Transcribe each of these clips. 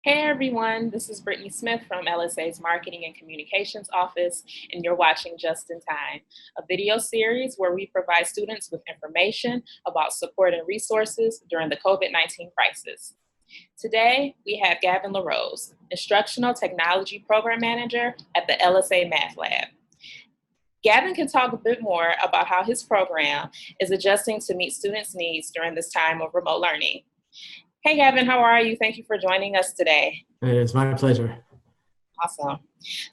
Hey everyone, this is Brittany Smith from LSA's Marketing and Communications Office, and you're watching Just in Time, a video series where we provide students with information about support and resources during the COVID-19 crisis. Today, we have Gavin LaRose, Instructional Technology Program Manager at the LSA Math Lab. Gavin can talk a bit more about how his program is adjusting to meet students' needs during this time of remote learning. Hey Gavin, how are you? Thank you for joining us today. It is my pleasure. Awesome.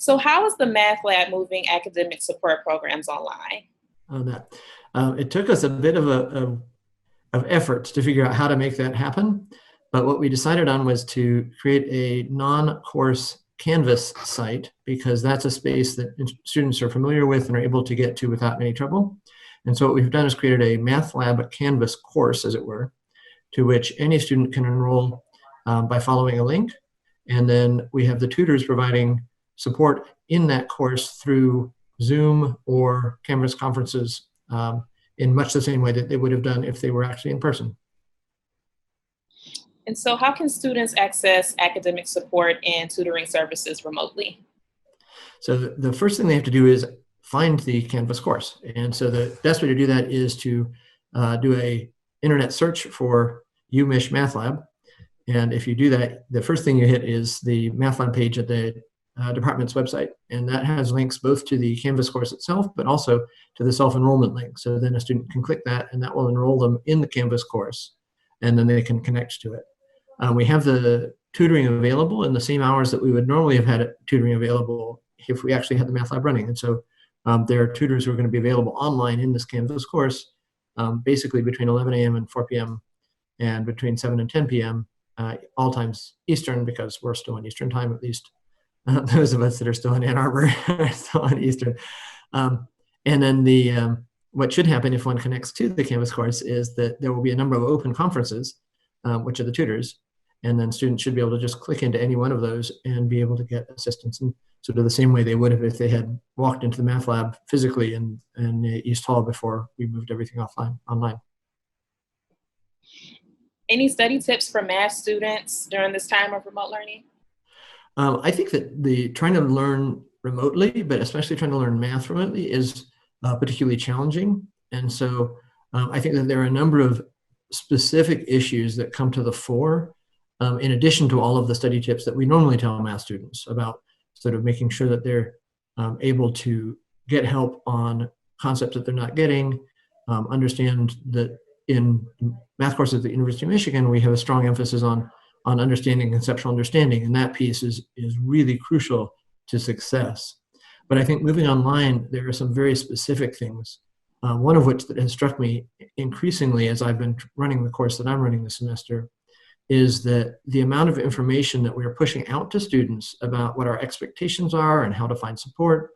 So how is the Math Lab moving academic support programs online? On that. It took us a bit of effort to figure out how to make that happen. But what we decided on was to create a non-course Canvas site, because that's a space that students are familiar with and are able to get to without any trouble. And so what we've done is created a Math Lab Canvas course, as it were, to which any student can enroll by following a link. And then we have the tutors providing support in that course through Zoom or Canvas conferences in much the same way that they would have done if they were actually in person. And so how can students access academic support and tutoring services remotely? So the first thing they have to do is find the Canvas course. And so the best way to do that is to do a internet search for UMich Math Lab. And if you do that, the first thing you hit is the Math Lab page at the department's website. And that has links both to the Canvas course itself, but also to the self-enrollment link. So then a student can click that, and that will enroll them in the Canvas course, and then they can connect to it. We have the tutoring available in the same hours that we would normally have had tutoring available if we actually had the Math Lab running. And so there are tutors who are going to be available online in this Canvas course, basically between 11 a.m. and 4 p.m. and between 7 and 10 p.m. All times Eastern, because we're still in Eastern time, at least those of us that are still in Ann Arbor are still in Eastern. And then what should happen if one connects to the Canvas course is that there will be a number of open conferences, which are the tutors, and then students should be able to just click into any one of those and be able to get assistance in sort of the same way they would have if they had walked into the Math Lab physically in East Hall before we moved everything online. Any study tips for math students during this time of remote learning? I think that trying to learn remotely, but especially trying to learn math remotely, is particularly challenging. And so I think that there are a number of specific issues that come to the fore, in addition to all of the study tips that we normally tell math students about sort of making sure that they're able to get help on concepts that they're not getting, understand that in math courses at the University of Michigan, we have a strong emphasis on understanding conceptual understanding, and that piece is really crucial to success. But I think moving online, there are some very specific things, one of which that has struck me increasingly as I've been running the course that I'm running this semester, is that the amount of information that we're pushing out to students about what our expectations are and how to find support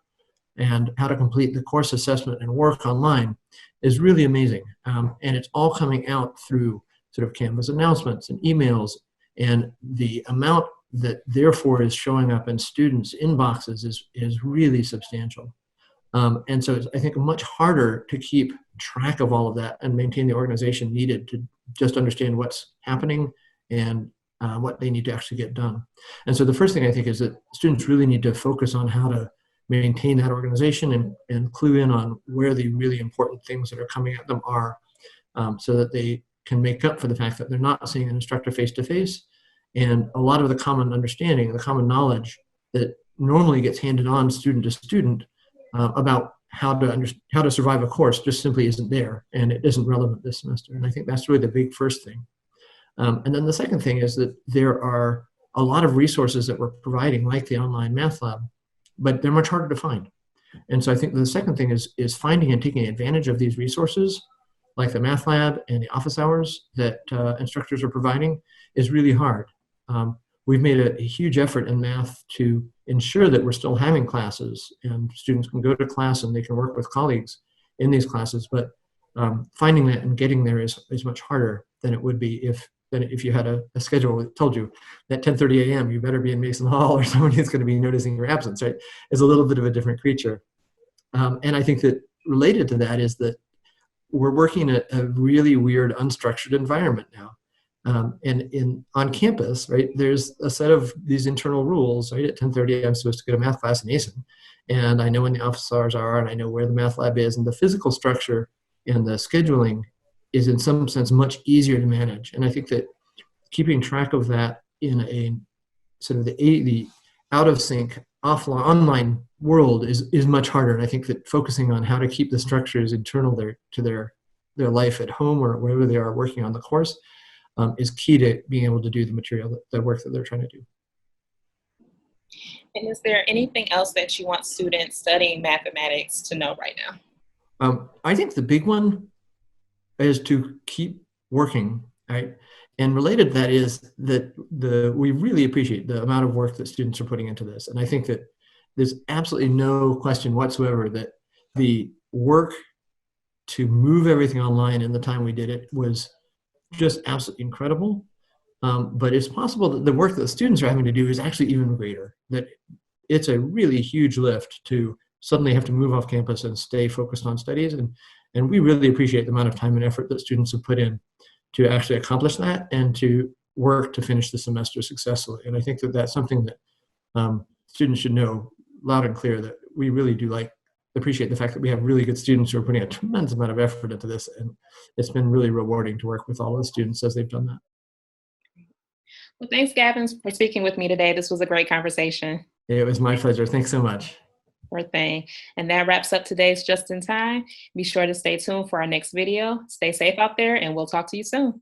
and how to complete the course assessment and work online is really amazing. And it's all coming out through sort of Canvas announcements and emails, and the amount that therefore is showing up in students' inboxes is really substantial. And so it's, I think, much harder to keep track of all of that and maintain the organization needed to just understand what's happening and what they need to actually get done. And so the first thing I think is that students really need to focus on how to maintain that organization and clue in on where the really important things that are coming at them are, so that they can make up for the fact that they're not seeing an instructor face-to-face. And a lot of the common understanding, the common knowledge that normally gets handed on student to student about how to survive a course just simply isn't there, and it isn't relevant this semester. And I think that's really the big first thing. And then the second thing is that there are a lot of resources that we're providing, like the online Math Lab, but they're much harder to find. And so I think the second thing is finding and taking advantage of these resources, like the Math Lab and the office hours that instructors are providing, is really hard. We've made a huge effort in math to ensure that we're still having classes and students can go to class and they can work with colleagues in these classes, but finding that and getting there is much harder than it would be if you had a schedule that told you that 10:30 a.m. you better be in Mason Hall or somebody's going to be noticing your absence, right? It's a little bit of a different creature. And I think that related to that is that we're working in a really weird unstructured environment now. And on campus, right, there's a set of these internal rules, right? At 10:30, I'm supposed to go to math class in ASIN. And I know when the office hours are, and I know where the math lab is, and the physical structure and the scheduling is in some sense much easier to manage. And I think that keeping track of that in a sort of the out of sync offline online world is much harder. And I think that focusing on how to keep the structures internal to their life at home or wherever they are working on the course is key to being able to do the material, the work that they're trying to do. And is there anything else that you want students studying mathematics to know right now? I think the big one is to keep working, right? And related to that is that we really appreciate the amount of work that students are putting into this. And I think that there's absolutely no question whatsoever that the work to move everything online in the time we did it was just absolutely incredible. But it's possible that the work that the students are having to do is actually even greater, that it's a really huge lift to suddenly have to move off campus and stay focused on studies. And we really appreciate the amount of time and effort that students have put in to actually accomplish that and to work to finish the semester successfully. And I think that that's something that students should know loud and clear, that we really do appreciate the fact that we have really good students who are putting a tremendous amount of effort into this. And it's been really rewarding to work with all of the students as they've done that. Well, thanks, Gavin, for speaking with me today. This was a great conversation. It was my pleasure. Thanks so much. Sure thing. And that wraps up today's Just in Time. Be sure to stay tuned for our next video. Stay safe out there, and we'll talk to you soon.